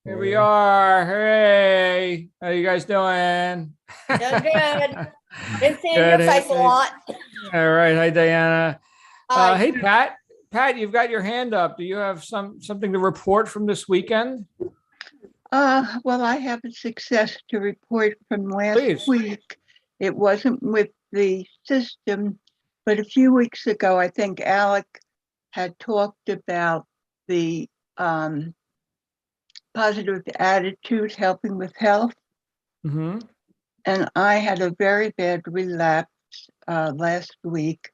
Here we are. Hey, how you guys doing? Doing good. Been seeing Good. your face a lot. All right. Hi, Diana. Hi. Hey, Pat. Pat, you've got your hand up. Do you have something to report from this weekend? Well, I have a success to report from last Please. week. It wasn't with the system, but a few weeks ago, I think Alec had talked about the positive attitude helping with health. Mm-hmm. And I had a very bad relapse last week.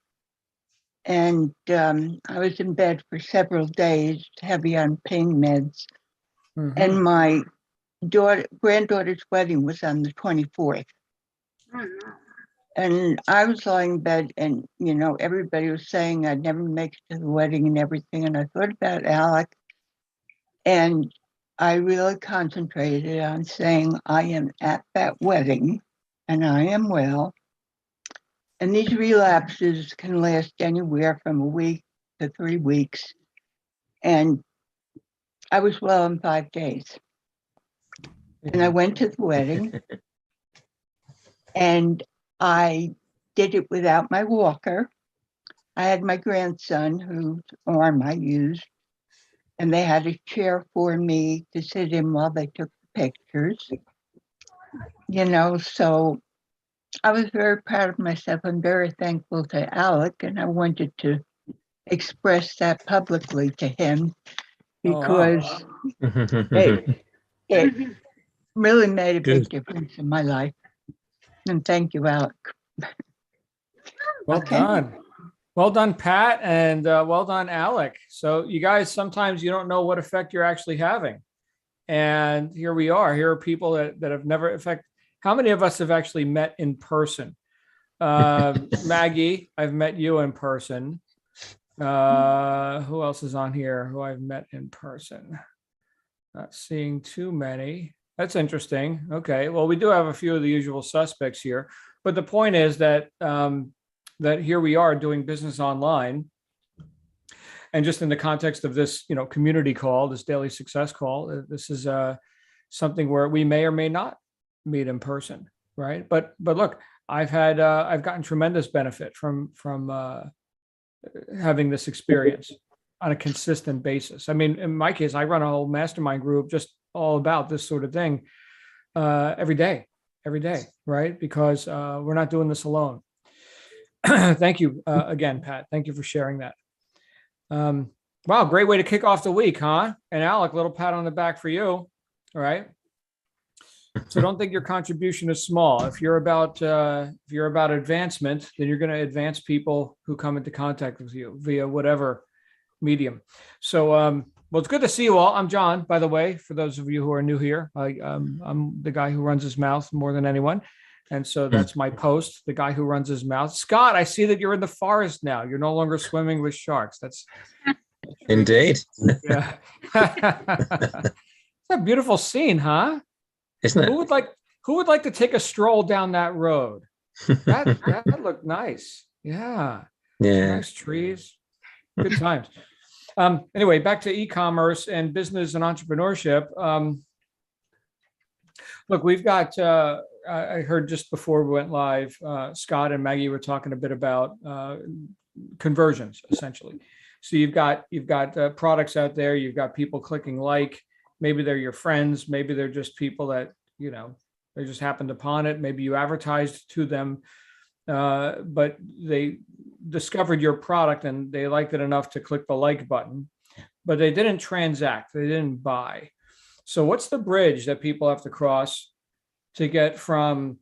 And I was in bed for several days, heavy on pain meds. Mm-hmm. And my granddaughter's wedding was on the 24th. And I was lying in bed and, everybody was saying I'd never make it to the wedding and everything. And I thought about Alec and I really concentrated on saying I am at that wedding and I am well. And these relapses can last anywhere from a week to 3 weeks. And I was well in 5 days. And I went to the wedding and I did it without my walker. I had my grandson whose arm I used, and they had a chair for me to sit in while they took the pictures. So I was very proud of myself. I'm very thankful to Alec, and I wanted to express that publicly to him because it really made a big difference in my life. And thank you, Alec. Well Okay. done. Well done, Pat, and well done, Alec. So you guys, sometimes you don't know what effect you're actually having. And here we are. Here are people that have never, in fact, how many of us have actually met in person? Maggie, I've met you in person. Who else is on here who I've met in person? Not seeing too many. That's interesting. Okay. Well, we do have a few of the usual suspects here. But the point is that that here we are doing business online. And just in the context of this, community call, this daily success call, this is something where we may or may not meet in person, right? But look, I've gotten tremendous benefit from having this experience on a consistent basis. I mean, in my case, I run a whole mastermind group just all about this sort of thing every day, right? Because we're not doing this alone. Thank you again, Pat. Thank you for sharing that. Wow, great way to kick off the week, huh? And Alec, little pat on the back for you. All right. So don't think your contribution is small. If you're about advancement, then you're going to advance people who come into contact with you via whatever medium. So, well, it's good to see you all. I'm John, by the way, for those of you who are new here. I'm the guy who runs his mouth more than anyone. And so that's my post, the guy who runs his mouth. Scott, I see that you're in the forest now. You're no longer swimming with sharks. That's indeed. Yeah. It's a beautiful scene, huh? Isn't it? Who would like to take a stroll down that road? That looked nice. Yeah. Yeah. Nice trees. Good times. Anyway, back to e-commerce and business and entrepreneurship. Look, we've got I heard just before we went live, Scott and Maggie were talking a bit about conversions, essentially. So you've got products out there. You've got people clicking like. Maybe they're your friends. Maybe they're just people that they just happened upon it. Maybe you advertised to them, but they discovered your product and they liked it enough to click the like button, but they didn't transact. They didn't buy. So what's the bridge that people have to cross to get from,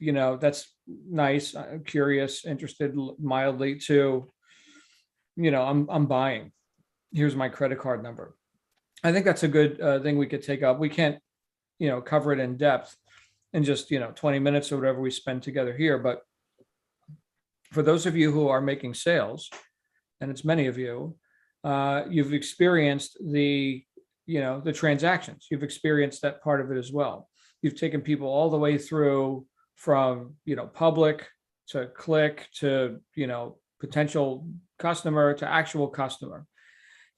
that's nice, I'm curious, interested mildly to, I'm buying. Here's my credit card number. I think that's a good thing we could take up. We can't, cover it in depth in just, 20 minutes or whatever we spend together here. But for those of you who are making sales, and it's many of you, you've experienced the transactions. You've experienced that part of it as well. You've taken people all the way through from, public to click to, potential customer to actual customer.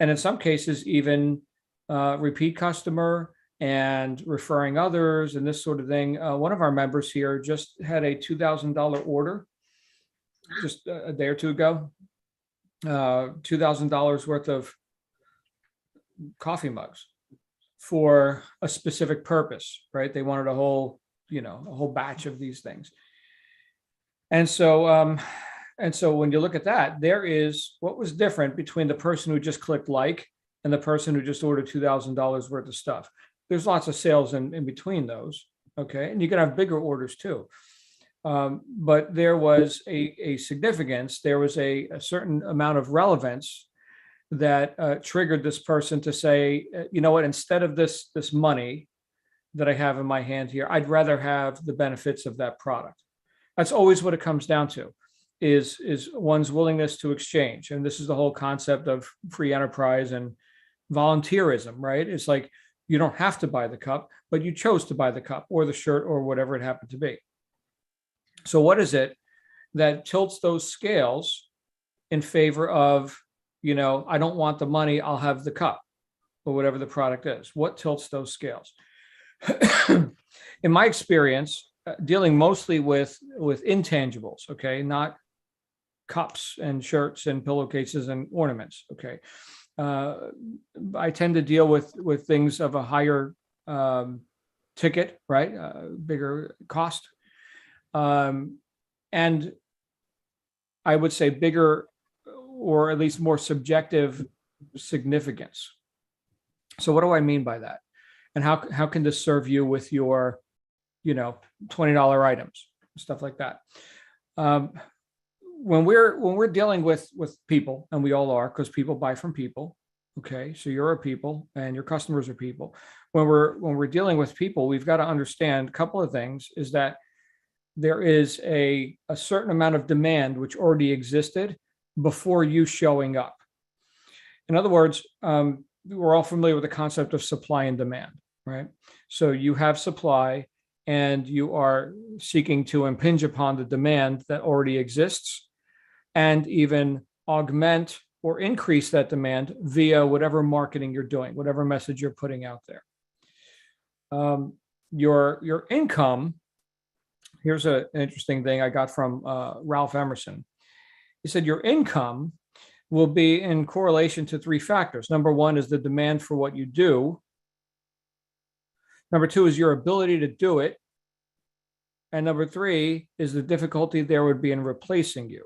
And in some cases, even repeat customer and referring others and this sort of thing. One of our members here just had a $2,000 order just a day or two ago. $2,000 worth of coffee mugs for a specific purpose, right? They wanted a whole batch of these things. And so when you look at that, there is what was different between the person who just clicked like and the person who just ordered $2,000 worth of stuff. There's lots of sales in between those. Okay. And you can have bigger orders too. But there was a significance, there was a certain amount of relevance that triggered this person to say, you know what, instead of this money that I have in my hand here, I'd rather have the benefits of that product. That's always what it comes down to, is one's willingness to exchange. And this is the whole concept of free enterprise and volunteerism, right? It's like, you don't have to buy the cup, but you chose to buy the cup or the shirt or whatever it happened to be. So what is it that tilts those scales in favor of, I don't want the money, I'll have the cup, or whatever the product is? What tilts those scales? In my experience, dealing mostly with intangibles, okay, not cups and shirts and pillowcases and ornaments, okay. I tend to deal with things of a higher ticket, right? Bigger cost. And I would say bigger, or at least more subjective significance. So what do I mean by that? And how can this serve you with your, $20 items, stuff like that? When we're dealing with people, and we all are, because people buy from people. Okay, so you're a people and your customers are people. When we're dealing with people, we've got to understand a couple of things. Is that there is a certain amount of demand which already existed before you showing up. In other words, we're all familiar with the concept of supply and demand, right? So you have supply and you are seeking to impinge upon the demand that already exists, and even augment or increase that demand via whatever marketing you're doing, whatever message you're putting out there. Your income, here's an interesting thing I got from Ralph Emerson. He said your income will be in correlation to three factors. Number one is the demand for what you do. Number two is your ability to do it. And number three is the difficulty there would be in replacing you.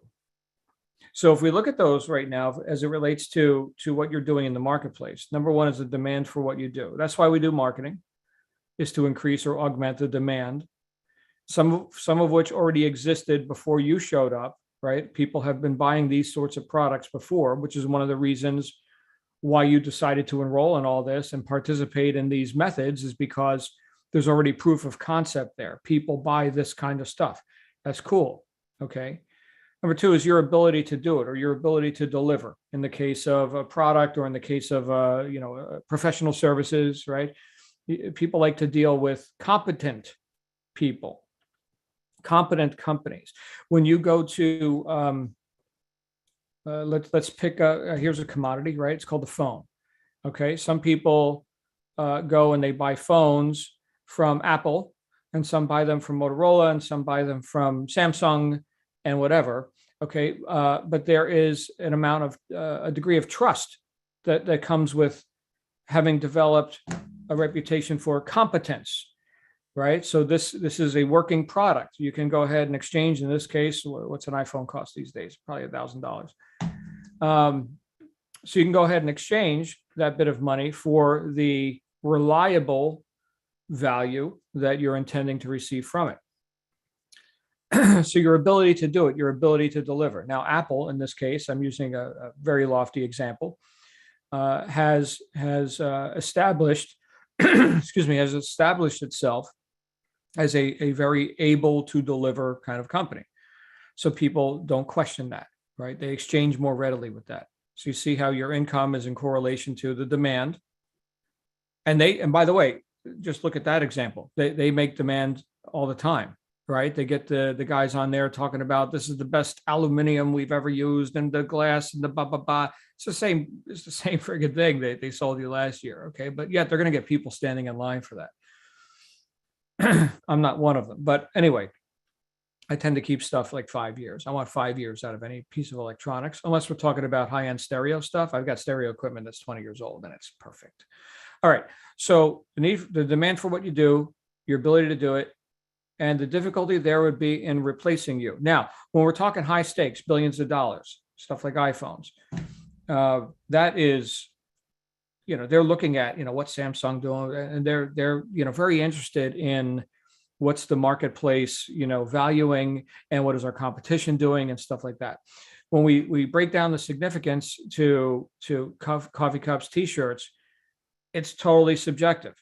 So if we look at those right now, as it relates to what you're doing in the marketplace, number one is the demand for what you do. That's why we do marketing, is to increase or augment the demand. Some of which already existed before you showed up, right? People have been buying these sorts of products before, which is one of the reasons why you decided to enroll in all this and participate in these methods, is because there's already proof of concept there. People buy this kind of stuff. That's cool. Okay. Number two is your ability to do it, or your ability to deliver in the case of a product, or in the case of professional services, right? People like to deal with competent people, competent companies. When you go to let's pick here's a commodity, right? It's called the phone. Okay, some people go and they buy phones from Apple, and some buy them from Motorola, and some buy them from Samsung and whatever. Okay, but there is an amount of a degree of trust that comes with having developed a reputation for competence, right? So this is a working product. You can go ahead and exchange. In this case, what's an iPhone cost these days? Probably $1,000. So you can go ahead and exchange that bit of money for the reliable value that you're intending to receive from it. So your ability to do it, your ability to deliver. Now, Apple, in this case, I'm using a very lofty example, has established, has established itself as a very able to deliver kind of company. So people don't question that, right? They exchange more readily with that. So you see how your income is in correlation to the demand. And by the way, just look at that example. They make demand all the time. right? They get the guys on there talking about this is the best aluminum we've ever used and the glass and the blah, blah, blah. It's the same friggin' thing they sold you last year. Okay. But yet they're going to get people standing in line for that. I'm not one of them. But anyway, I tend to keep stuff like 5 years. I want 5 years out of any piece of electronics, unless we're talking about high-end stereo stuff. I've got stereo equipment that's 20 years old and it's perfect. All right. So the demand for what you do, your ability to do it, and the difficulty there would be in replacing you. Now, when we're talking high stakes, billions of dollars, stuff like iPhones, that is, they're looking at, what's Samsung doing, and they're very interested in what's the marketplace, valuing, and what is our competition doing and stuff like that. When we break down the significance to coffee cups, t-shirts, it's totally subjective.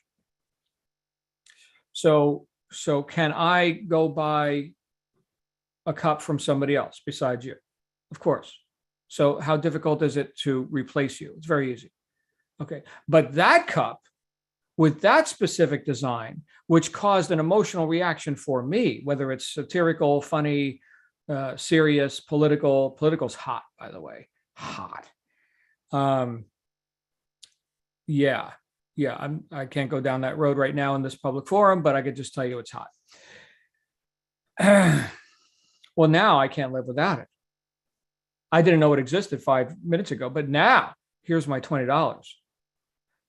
So can I go buy a cup from somebody else besides you? Of course. So how difficult is it to replace you? It's very easy. Okay. But that cup with that specific design, which caused an emotional reaction for me, whether it's satirical, funny, serious, political's hot, by the way, hot. Yeah. I can't go down that road right now in this public forum, but I could just tell you it's hot. Well, now I can't live without it. I didn't know it existed 5 minutes ago, but now here's my $20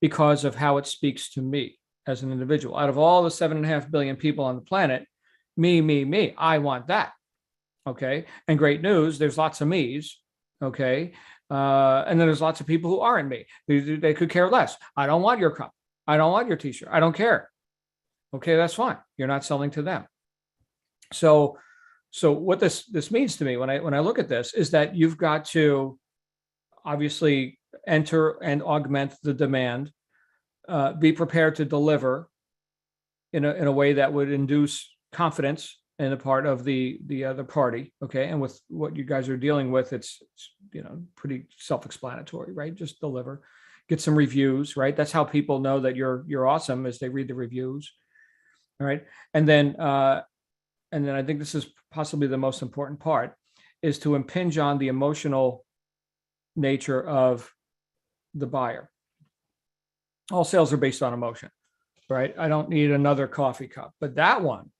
because of how it speaks to me as an individual. Out of all the 7.5 billion people on the planet, me, I want that. Okay. And great news, there's lots of me's. Okay. And then there's lots of people who aren't me. They could care less. I don't want your cup. I don't want your t-shirt. I don't care. Okay, that's fine. You're not selling to them. So what this means to me when I look at this is that you've got to obviously enter and augment the demand, be prepared to deliver in a way that would induce confidence in the part of the other party. Okay. And with what you guys are dealing with, it's pretty self-explanatory, right? Just deliver, get some reviews, right? That's how people know that you're awesome, as they read the reviews. All right. And then I think this is possibly the most important part, is to impinge on the emotional nature of the buyer. All sales are based on emotion, right? I don't need another coffee cup, but that one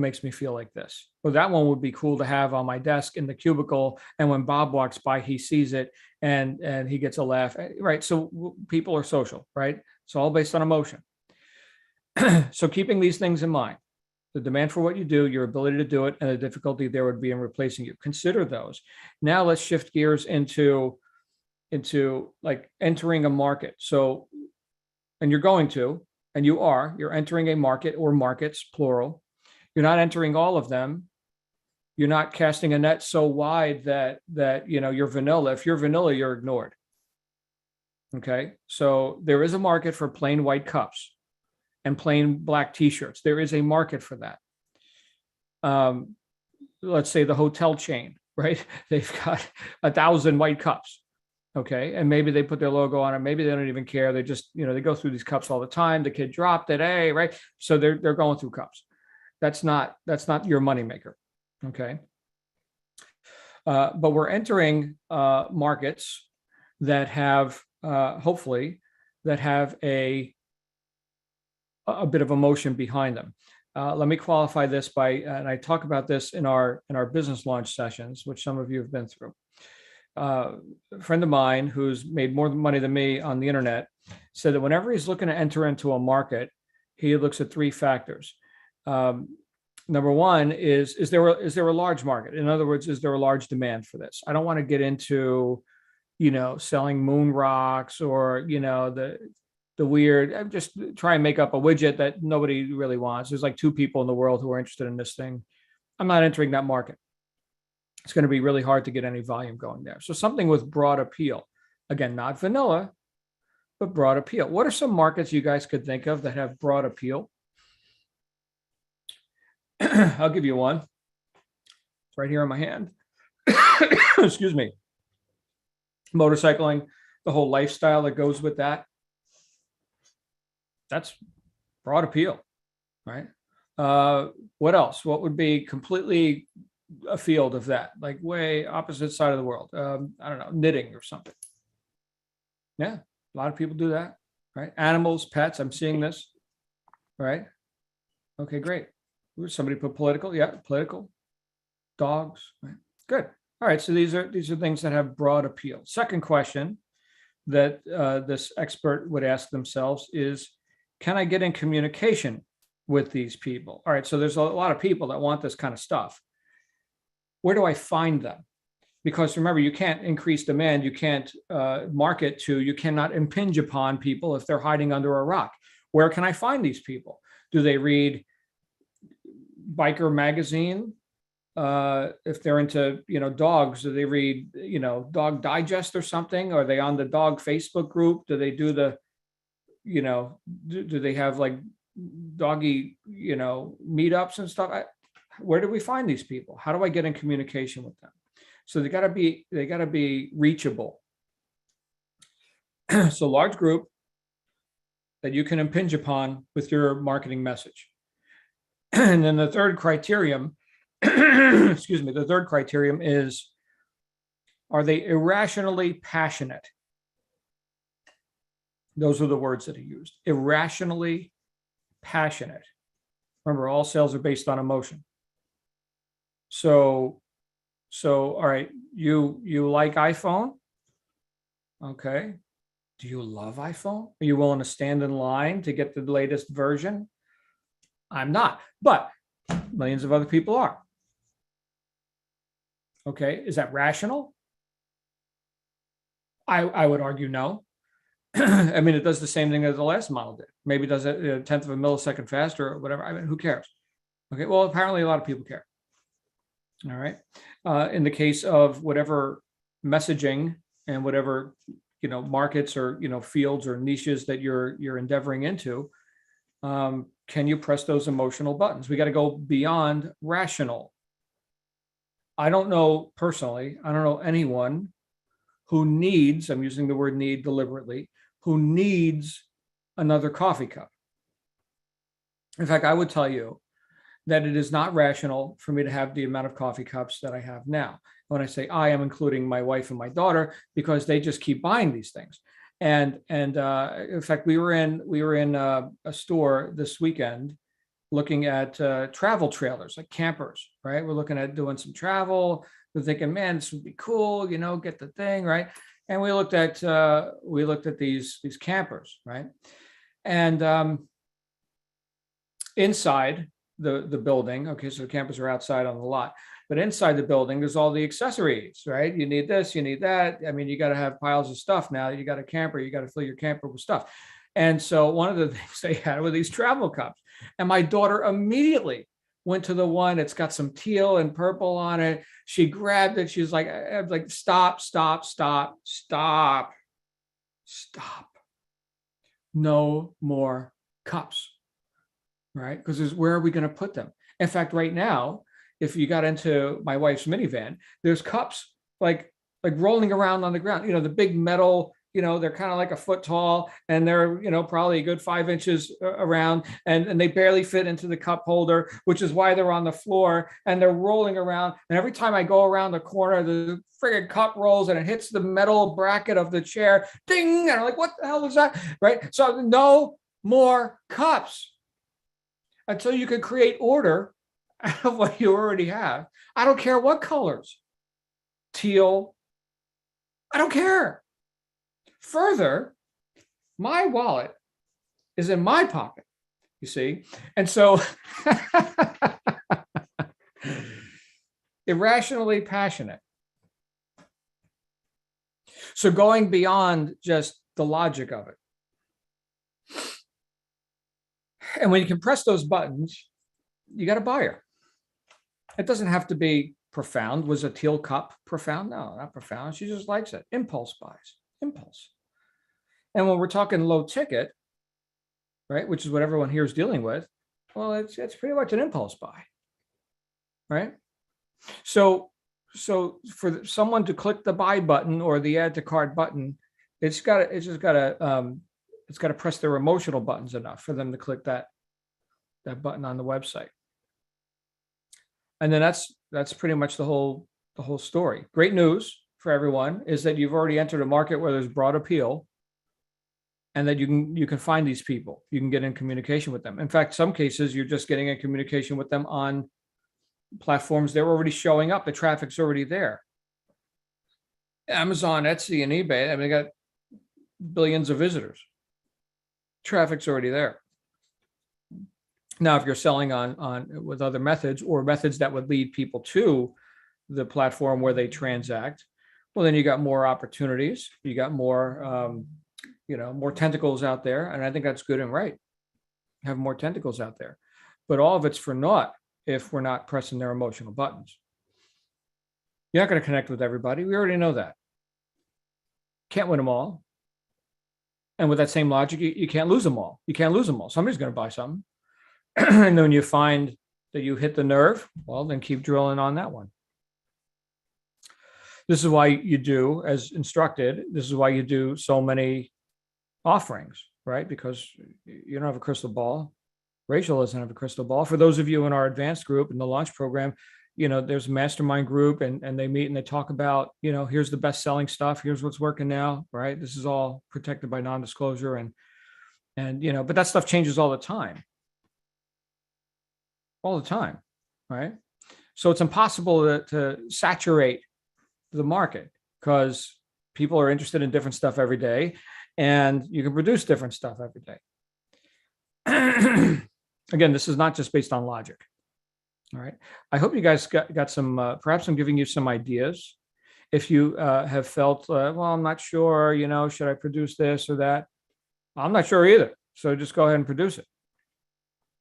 makes me feel like this. Well, that one would be cool to have on my desk in the cubicle. And when Bob walks by, he sees it and he gets a laugh, right? So people are social, right? It's all based on emotion. So keeping these things in mind, the demand for what you do, your ability to do it, and the difficulty there would be in replacing you. Consider those. Now let's shift gears into like entering a market. So, and you're entering a market or markets, plural. You're not entering all of them. You're not casting a net so wide that you're vanilla. If you're vanilla, you're ignored. Okay. So there is a market for plain white cups and plain black t-shirts. There is a market for that. Let's say the hotel chain, right? They've got 1,000 white cups. Okay. And maybe they put their logo on it. Maybe they don't even care. They just, they go through these cups all the time. The kid dropped it. Hey, right. So they're going through cups. That's not your moneymaker. Okay. But we're entering markets that have, hopefully, that have a bit of emotion behind them. Let me qualify this and I talk about this in our business launch sessions, which some of you have been through. A friend of mine who's made more money than me on the internet said that whenever he's looking to enter into a market, he looks at three factors. Number one is there a large market? In other words, is there a large demand for this? I don't want to get into, selling moon rocks or, the weird, I'm just try and make up a widget that nobody really wants. There's like 2 people in the world who are interested in this thing. I'm not entering that market. It's going to be really hard to get any volume going there. So something with broad appeal. Again, not vanilla, but broad appeal. What are some markets you guys could think of that have broad appeal? I'll give you one. It's right here in my hand. Excuse me. Motorcycling, the whole lifestyle that goes with that. That's broad appeal, right? What else? What would be completely a field of that, like way opposite side of the world? I don't know, knitting or something. Yeah, a lot of people do that, right? Animals, pets, I'm seeing this, right? Okay, great. Somebody put political, yeah, political, dogs, right? Good. All right, so these are things that have broad appeal. Second question that this expert would ask themselves is, can I get in communication with these people? All right, so there's a lot of people that want this kind of stuff. Where do I find them? Because remember, you can't increase demand, you can't market to, you cannot impinge upon people if they're hiding under a rock. Where can I find these people? Do they read Biker Magazine? If they're into, dogs, do they read, Dog Digest or something? Are they on the dog Facebook group? Do they do the, do they have like doggy, meetups and stuff? Where do we find these people? How do I get in communication with them? So they gotta be reachable. So large group that you can impinge upon with your marketing message. And then the third criterion, excuse me, the third criterion is, are they irrationally passionate? Those are the words that he used. Irrationally passionate. Remember, all sales are based on emotion. So all right, you like iPhone? Okay. Do you love iPhone? Are you willing to stand in line to get the latest version? I'm not, but millions of other people are. Okay, is that rational? I would argue no. I mean, it does the same thing as the last model did. Maybe it does it a tenth of a millisecond faster or whatever. I mean, who cares? Okay, well, apparently a lot of people care. All right. In the case of whatever messaging and whatever, markets or, fields or niches that you're endeavoring into, can you press those emotional buttons? We got to go beyond rational. I don't know personally, I don't know anyone who needs, I'm using the word need deliberately, who needs another coffee cup. In fact, I would tell you that it is not rational for me to have the amount of coffee cups that I have now. When I say I am including my wife and my daughter, because they just keep buying these things. And in fact, we were in a store this weekend looking at travel trailers, like campers, right? We're looking at doing some travel. We're thinking, man, this would be cool, get the thing, right? And we looked at these campers, right? And inside the building, okay, so the campers are outside on the lot, but inside the building, there's all the accessories, right? You need this, you need that. I mean, you got to have piles of stuff now. You got a camper, you got to fill your camper with stuff. And so one of the things they had were these travel cups. And my daughter immediately went to the one that's got some teal and purple on it. She grabbed it. She was like, stop. No more cups, right? Because where are we going to put them? In fact, right now, if you got into my wife's minivan, there's cups like rolling around on the ground, the big metal, they're kind of like a foot tall and they're, probably a good 5 inches around and they barely fit into the cup holder, which is why they're on the floor and they're rolling around. And every time I go around the corner, the friggin' cup rolls and it hits the metal bracket of the chair, ding. And I'm like, what the hell is that? Right. So no more cups until you can create order out of what you already have. I don't care what colors, teal, I don't care. Further, my wallet is in my pocket, you see? And so irrationally passionate. So going beyond just the logic of it. And when you can press those buttons, you got a buyer. It doesn't have to be profound. Was a teal cup profound? No, not profound. She just likes it. Impulse buys. Impulse. And when we're talking low ticket, right, which is what everyone here is dealing with, well, it's pretty much an impulse buy, right? So for someone to click the buy button or the add to cart button, it's got to press their emotional buttons enough for them to click that. that button on the website. And then that's pretty much the whole story. Great news for everyone is that you've already entered a market where there's broad appeal, and that you can find these people. You can get in communication with them. In fact, some cases you're just getting in communication with them on platforms. They're already showing up. The traffic's already there. Amazon, Etsy, and eBay, I mean, they got billions of visitors. Traffic's already there. Now, if you're selling on with other methods or methods that would lead people to the platform where they transact, well, then you got more opportunities. You got more, more tentacles out there. And I think that's good and right. Have more tentacles out there. But all of it's for naught if we're not pressing their emotional buttons. You're not going to connect with everybody. We already know that. Can't win them all. And with that same logic, you can't lose them all. You can't lose them all. Somebody's going to buy something. And then when you find that you hit the nerve, well, then keep drilling on that one. This is why you do, as instructed, this is why you do so many offerings, right? Because you don't have a crystal ball. Rachel doesn't have a crystal ball. For those of you in our advanced group in the launch program, there's a mastermind group and they meet and they talk about, here's the best selling stuff. Here's what's working now, right? This is all protected by non-disclosure and but that stuff changes all the time. All the time, right? So it's impossible to saturate the market because people are interested in different stuff every day and you can produce different stuff every day. Again, this is not just based on logic. All right. I hope you guys got some, perhaps I'm giving you some ideas. If you have felt, well, I'm not sure, should I produce this or that? I'm not sure either. So just go ahead and produce it.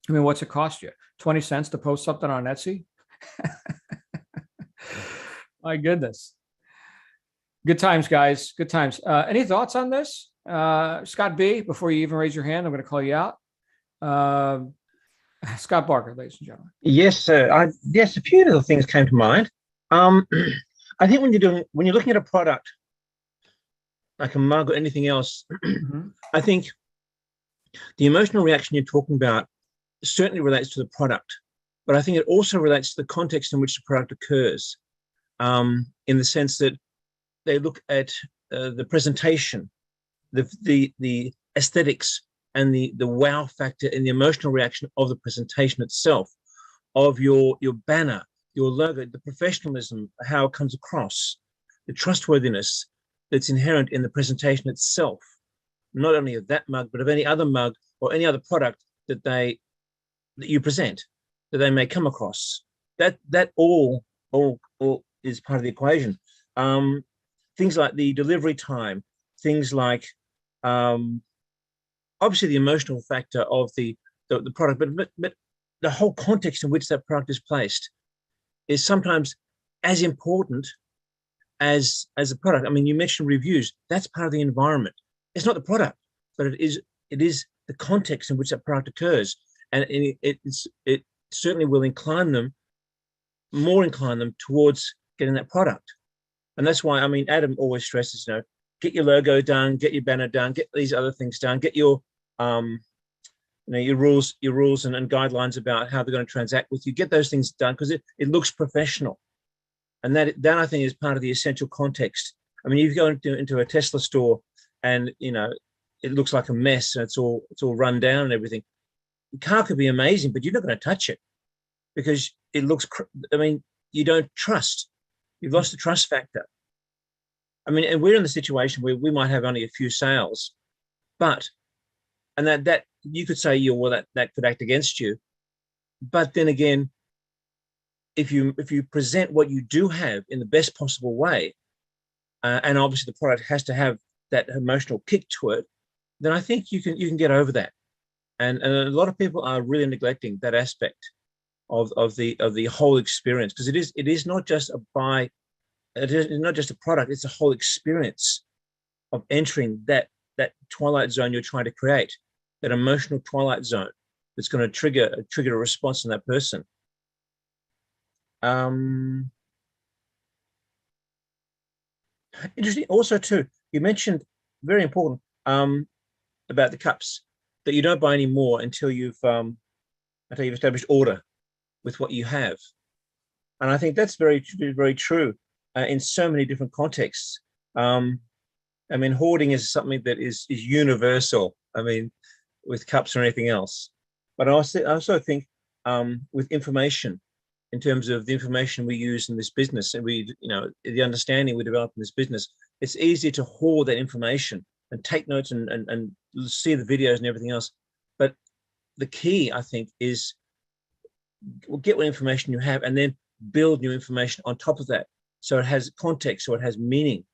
I mean, what's it cost you? 20 cents to post something on Etsy? My goodness. Good times, guys. Good times. Any thoughts on this? Scott B, before you even raise your hand, I'm going to call you out. Scott Barker, ladies and gentlemen. Yes, sir. Yes, a few little things came to mind. I think when you're looking at a product like a mug or anything else, I think the emotional reaction you're talking about certainly relates to the product, but I think it also relates to the context in which the product occurs, in the sense that they look at the presentation, the aesthetics, and the wow factor and the emotional reaction of the presentation itself, of your banner, your logo, the professionalism, how it comes across, the trustworthiness that's inherent in the presentation itself, not only of that mug, but of any other mug or any other product that you present, that they may come across. That all is part of the equation. Things like the delivery time, things like obviously the emotional factor of the product, but the whole context in which that product is placed is sometimes as important as the product. I mean, you mentioned reviews. That's part of the environment. It's not the product, but it is the context in which that product occurs, and it certainly will incline them towards getting that product. And that's why, I mean, Adam always stresses, get your logo done, get your banner done, get these other things done, get your your rules and guidelines about how they're going to transact with you. Get those things done because it looks professional, and that I think is part of the essential context. I mean, if you go into a Tesla store and it looks like a mess and it's all run down and everything, the car could be amazing, but you're not going to touch it because it looks. I mean, you don't trust. You've lost the trust factor. I mean, and we're in the situation where we might have only a few sales, and that you could say, well, that could act against you. But then again, if you present what you do have in the best possible way, and obviously the product has to have that emotional kick to it, then I think you can get over that. And a lot of people are really neglecting that aspect of the whole experience, because it is not just it is not just a product, it's a whole experience of entering that twilight zone you're trying to create, that emotional twilight zone that's going to trigger a response in that person. Interesting. Also, too, you mentioned, very important, about the cups, that you don't buy any more until you've until you've established order with what you have. And I think that's very, very true in so many different contexts. I mean, hoarding is something that is universal. I mean, with cups or anything else. But I also think with information, in terms of the information we use in this business, and the understanding we develop in this business, it's easy to hoard that information and take notes and see the videos and everything else. But the key, I think, is get what information you have and then build new information on top of that, so it has context, so it has meaning.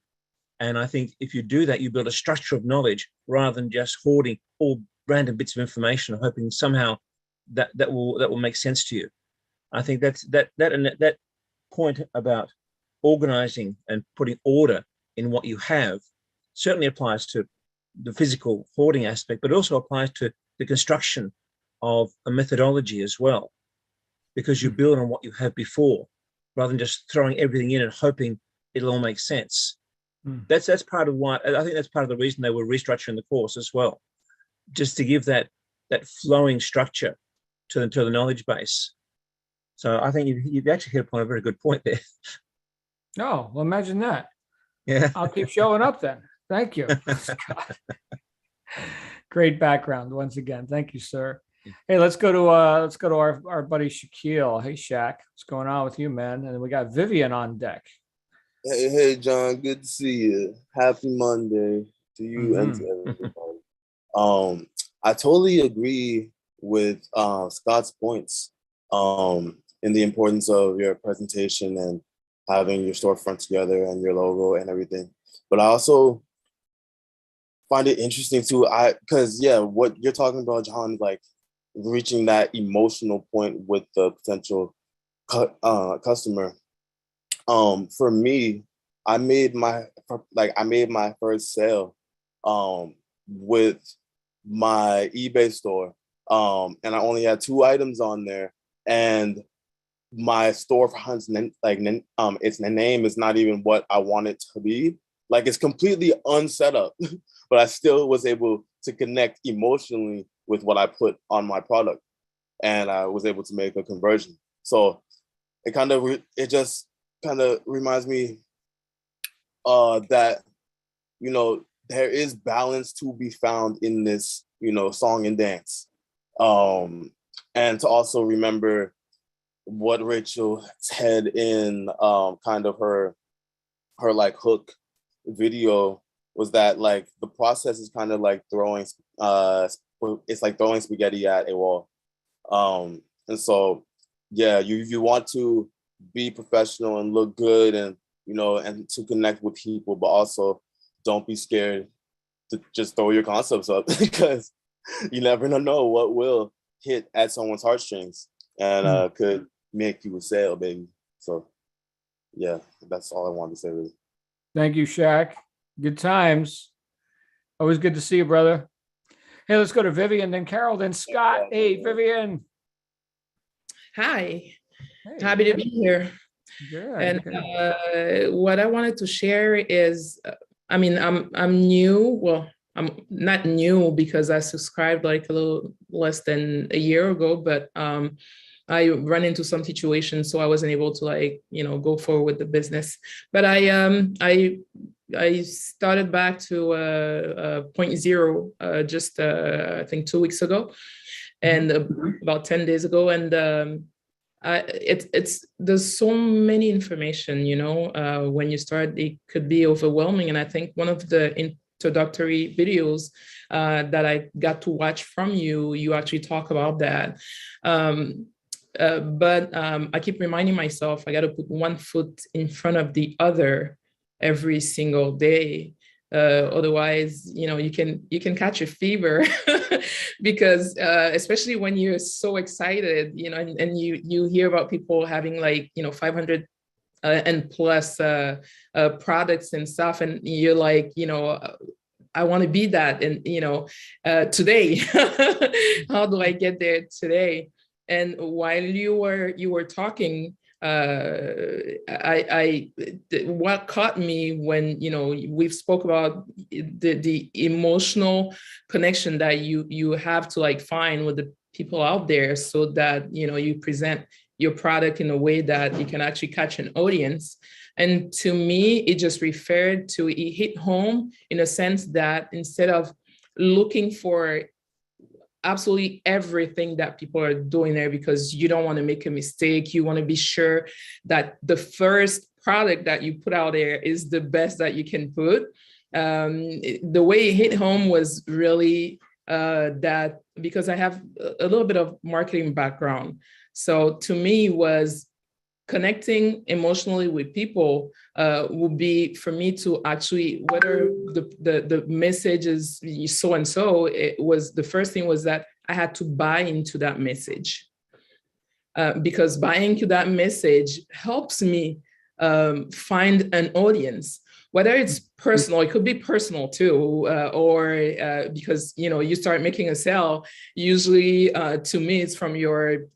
And I think if you do that, you build a structure of knowledge rather than just hoarding all random bits of information, hoping somehow that will make sense to you. I think that point about organizing and putting order in what you have certainly applies to the physical hoarding aspect, but also applies to the construction of a methodology as well, because you build on what you have before rather than just throwing everything in and hoping it'll all make sense. That's part of why I think that's part of the reason they were restructuring the course as well, just to give that flowing structure to the knowledge base. So I think you've actually hit upon a very good point there. Oh, well, imagine that. Yeah. I'll keep showing up then. Thank you. Great background once again. Thank you, sir. Hey, let's go to our buddy Shaquille. Hey, Shaq, what's going on with you, man? And then we got Vivian on deck. Hey, John, good to see you. Happy Monday to you and to everybody. I totally agree with Scott's points in the importance of your presentation and having your storefront together and your logo and everything. But I also find it interesting too, because what you're talking about, John, like reaching that emotional point with the potential customer. For me, I made my first sale with my eBay store, and I only had 2 items on there, and my storefront's its name is not even what I want it to be. Like, it's completely unset up, but I still was able to connect emotionally with what I put on my product, and I was able to make a conversion. So it just kind of reminds me that, there is balance to be found in this, song and dance. And to also remember what Rachel said in kind of her like hook video, was that like the process is kind of like throwing spaghetti at a wall. And so, you want to be professional and look good and, and to connect with people, but also don't be scared to just throw your concepts up because you never know what will hit at someone's heartstrings and could make you a sale, baby. So that's all I wanted to say, really. Thank you, Shaq. Good times. Always good to see you, brother. Hey, let's go to Vivian, then Carol, then Scott. Hey, Vivian. Hi. Hey. Happy to be here. Good. And what I wanted to share is, I'm new. Well, I'm not new because I subscribed like a little less than a year ago, but I ran into some situations, so I wasn't able to go forward with the business. But I started back to point zero just I think 2 weeks ago, and about 10 days ago, and there's so many information, when you start, it could be overwhelming. And I think one of the introductory videos that I got to watch from you actually talk about that. But I keep reminding myself, I got to put one foot in front of the other every single day. Otherwise, you can catch a fever because especially when you're so excited, and you hear about people having 500 and plus products and stuff, and you're like, I want to be that, and today, how do I get there today? And while you were talking, what caught me when we've spoke about the emotional connection that you have to find with people out there so that, you know, you present your product in a way that you can actually catch an audience. And to me, it just referred to, it hit home in a sense that instead of looking for absolutely everything that people are doing there, because you don't want to make a mistake, you want to be sure that the first product that you put out there is the best that you can put. The way it hit home was really that, because I have a little bit of marketing background. So to me was connecting emotionally with people would be for me to actually, whether the message is so and so, it was, the first thing was that I had to buy into that message, because buying into that message helps me find an audience, whether it's personal, it could be personal too, or because, you know, you start making a sale, usually to me, it's from your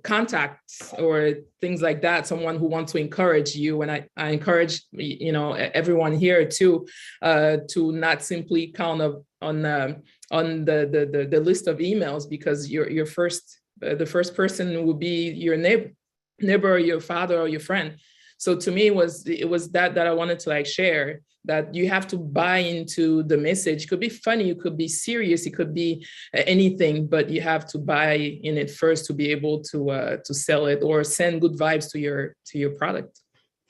contacts or things like that, someone who wants to encourage you. And I encourage, you know, everyone here to not simply count on the list of emails, because your first, the first person will be your neighbor, your father, or your friend. So to me, it was that I wanted to like share, that you have to buy into the message. It could be funny, it could be serious, it could be anything, but you have to buy in it first to be able to sell it or send good vibes to your product.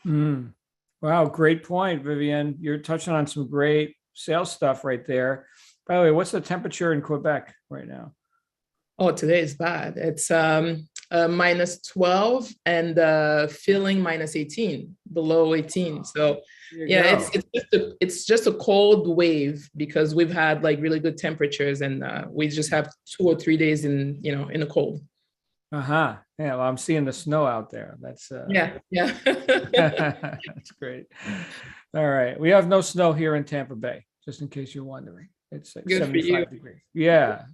Wow, great point, Vivian. You're touching on some great sales stuff right there. By the way, what's the temperature in Quebec right now? Oh, today is bad. It's minus 12 and feeling minus 18, below 18. So yeah, it's just a cold wave, because we've had like really good temperatures, and we just have 2 or 3 days in the cold. Yeah, well, I'm seeing the snow out there. That's yeah. that's great. All right, we have no snow here in Tampa Bay, just in case you're wondering. It's like Good 75 degrees. Yeah.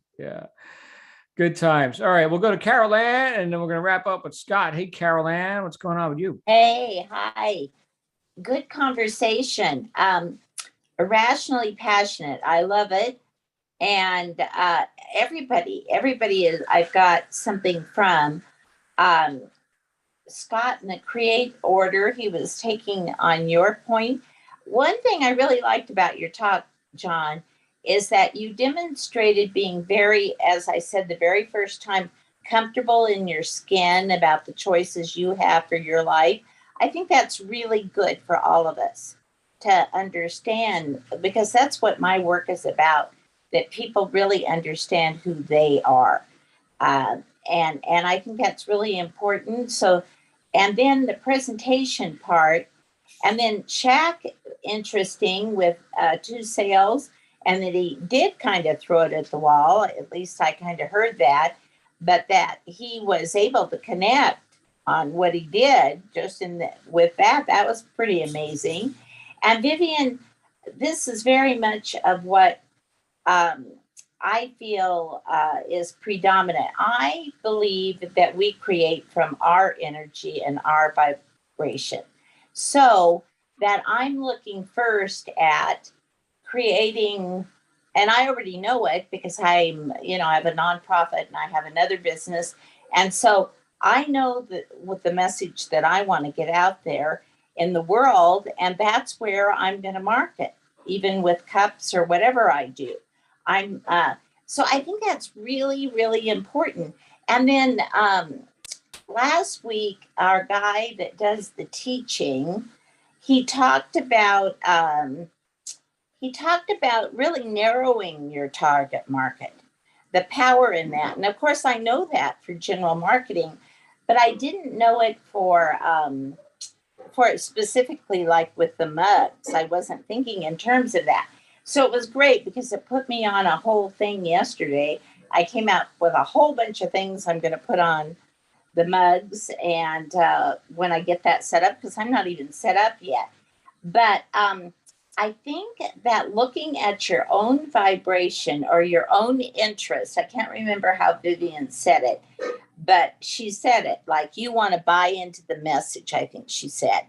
Good times. All right, we'll go to Carol Ann, and then we're going to wrap up with Scott. Hey, Carol Ann, what's going on with you? Hey, hi. Good conversation. Irrationally passionate. I love it. And everybody is, I've got something from Scott in the Create Order. He was taking on your point. One thing I really liked about your talk, John, is that you demonstrated being very, as I said, the very first time, comfortable in your skin about the choices you have for your life. I think that's really good for all of us to understand, because that's what my work is about, that people really understand who they are. And I think that's really important. So, and then the presentation part, and then Shaq, interesting with 2 sales, and that he did kind of throw it at the wall. At least I kind of heard that, but that he was able to connect on what he did just with that. That was pretty amazing. And Vivian, this is very much of what I feel is predominant. I believe that we create from our energy and our vibration. So that I'm looking first at creating, and I already know it because I have a nonprofit and I have another business. And so I know that with the message that I want to get out there in the world, and that's where I'm going to market, even with cups or whatever I do. So I think that's really, really important. And then last week, our guy that does the teaching, he talked about really narrowing your target market, the power in that. And of course, I know that for general marketing, but I didn't know it for it specifically, like with the mugs. I wasn't thinking in terms of that. So it was great because it put me on a whole thing yesterday. I came out with a whole bunch of things I'm going to put on the mugs, and when I get that set up, because I'm not even set up yet. But I think that looking at your own vibration or your own interest, I can't remember how Vivian said it, but she said it like you want to buy into the message, I think she said.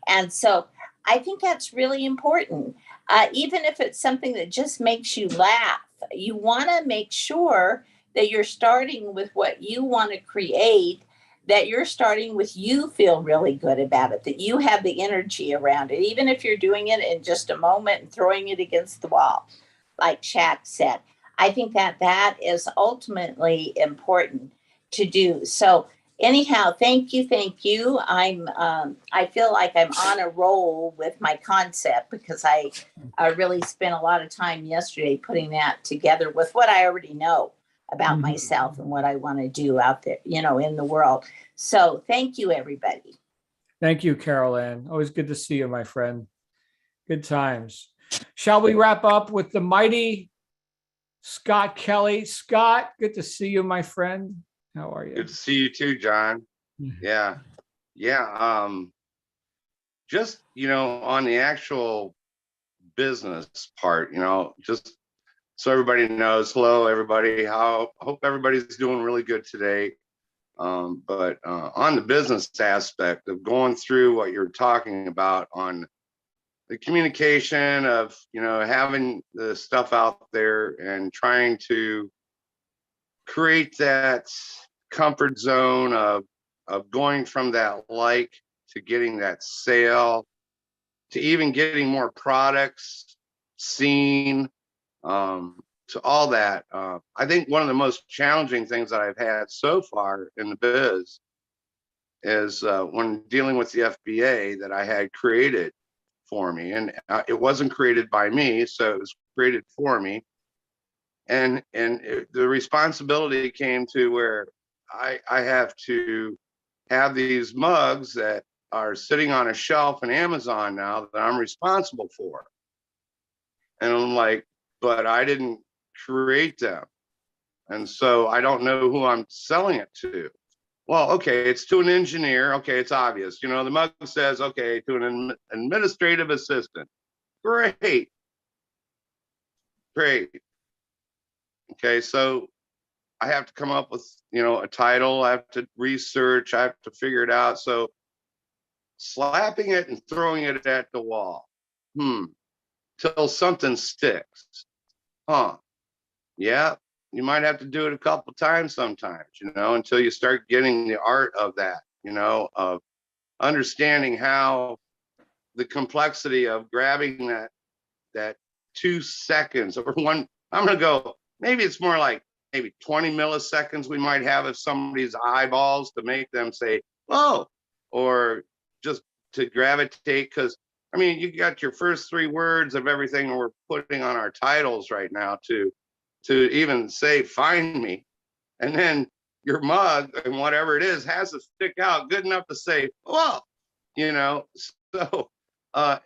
And so I think that's really important. Even if it's something that just makes you laugh, you want to make sure that you're starting with what you want to create, that you're starting with you feel really good about it, that you have the energy around it, even if you're doing it in just a moment and throwing it against the wall, like Shaq said. I think that that is ultimately important to do. So anyhow, thank you, thank you. I feel like I'm on a roll with my concept because I really spent a lot of time yesterday putting that together with what I already know about Mhm. myself and what I want to do out there, in the world. So thank you, everybody. Thank you, Carol Ann. Always good to see you, my friend. Good times. Shall we wrap up with the mighty Scott Kelly? Scott, good to see you, my friend. How are you? Good to see you too, John. Yeah. Just, on the actual business part, just so everybody knows, hello, everybody. Hope everybody's doing really good today. But on the business aspect of going through what you're talking about on the communication of, having the stuff out there and trying to create that comfort zone of going from that like to getting that sale to even getting more products seen, to all that. I think one of the most challenging things that I've had so far in the biz is when dealing with the FBA that I had created for me, and it wasn't created by me, so it was created for me. And the responsibility came to where I have to have these mugs that are sitting on a shelf in Amazon now that I'm responsible for. And I'm like, but I didn't create them. And so I don't know who I'm selling it to. Well, okay, it's to an engineer. Okay, it's obvious. The mug says, okay, to an administrative assistant. Great. Okay, so I have to come up with, a title. I have to research. I have to figure it out. So slapping it and throwing it at the wall. Till something sticks. Yeah, you might have to do it a couple times sometimes, until you start getting the art of that, of understanding how the complexity of grabbing that 2 seconds or one, I'm going to go, maybe it's more like maybe 20 milliseconds we might have of somebody's eyeballs to make them say, oh, or just to gravitate. Because, you got your first 3 words of everything we're putting on our titles right now to even say, find me. And then your mug and whatever it is has to stick out good enough to say, well, so,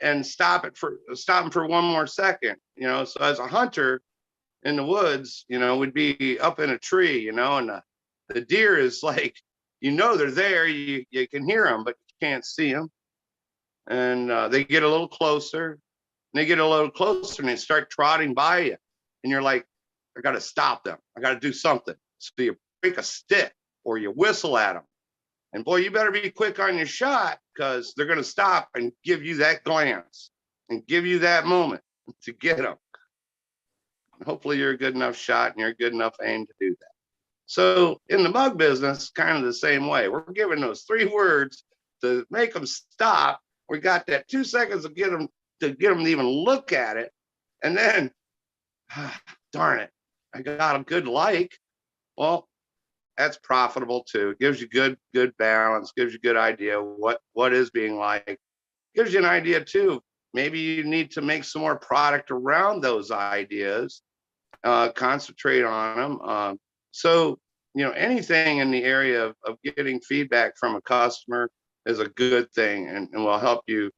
and stop them for one more second, so as a hunter in the woods, would be up in a tree, and the deer is like, they're there, you can hear them, but you can't see them. And they get a little closer, and they start trotting by you. And you're like, I got to stop them. I got to do something. So you break a stick or you whistle at them. And boy, you better be quick on your shot because they're going to stop and give you that glance and give you that moment to get them. And hopefully you're a good enough shot and you're a good enough aim to do that. So in the mug business, kind of the same way. We're giving those 3 words to make them stop. We got that 2 seconds to get them to even look at it. And then, darn it, I got a good like. Well, that's profitable too. It gives you good balance, gives you good idea what is being liked. Gives you an idea too. Maybe you need to make some more product around those ideas, concentrate on them. So, anything in the area of getting feedback from a customer is a good thing and will help you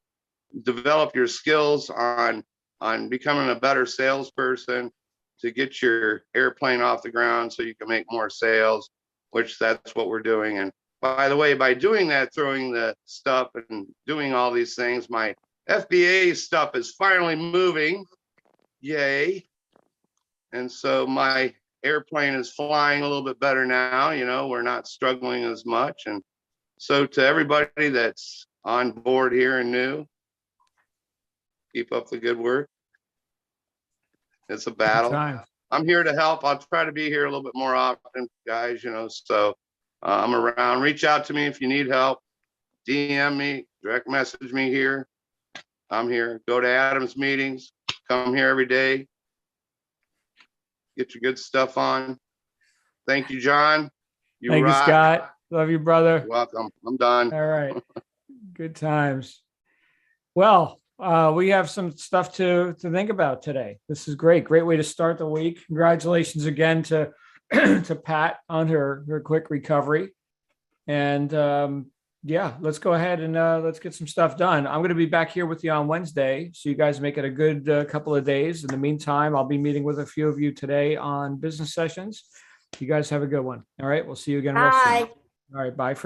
develop your skills on becoming a better salesperson to get your airplane off the ground so you can make more sales, which that's what we're doing. And by the way, by doing that, throwing the stuff and doing all these things, my FBA stuff is finally moving. Yay. And so my airplane is flying a little bit better now. We're not struggling as much. And so to everybody that's on board here and new, keep up the good work. It's a battle. I'm here to help. I'll try to be here a little bit more often, guys, you know, so I'm around. Reach out to me if you need help. DM me, direct message me here. I'm here. Go to Adam's meetings. Come here every day. Get your good stuff on. Thank you, John. Thank you, rock. Scott. Love you, brother. You're welcome. I'm done. All right. Good times. Well, we have some stuff to think about today. This is great. Great way to start the week. Congratulations again to to Pat on her quick recovery. And yeah, let's go ahead and let's get some stuff done. I'm going to be back here with you on Wednesday, so you guys make it a good couple of days. In the meantime, I'll be meeting with a few of you today on business sessions. You guys have a good one. All right. We'll see you again real soon. Bye. All right. Bye for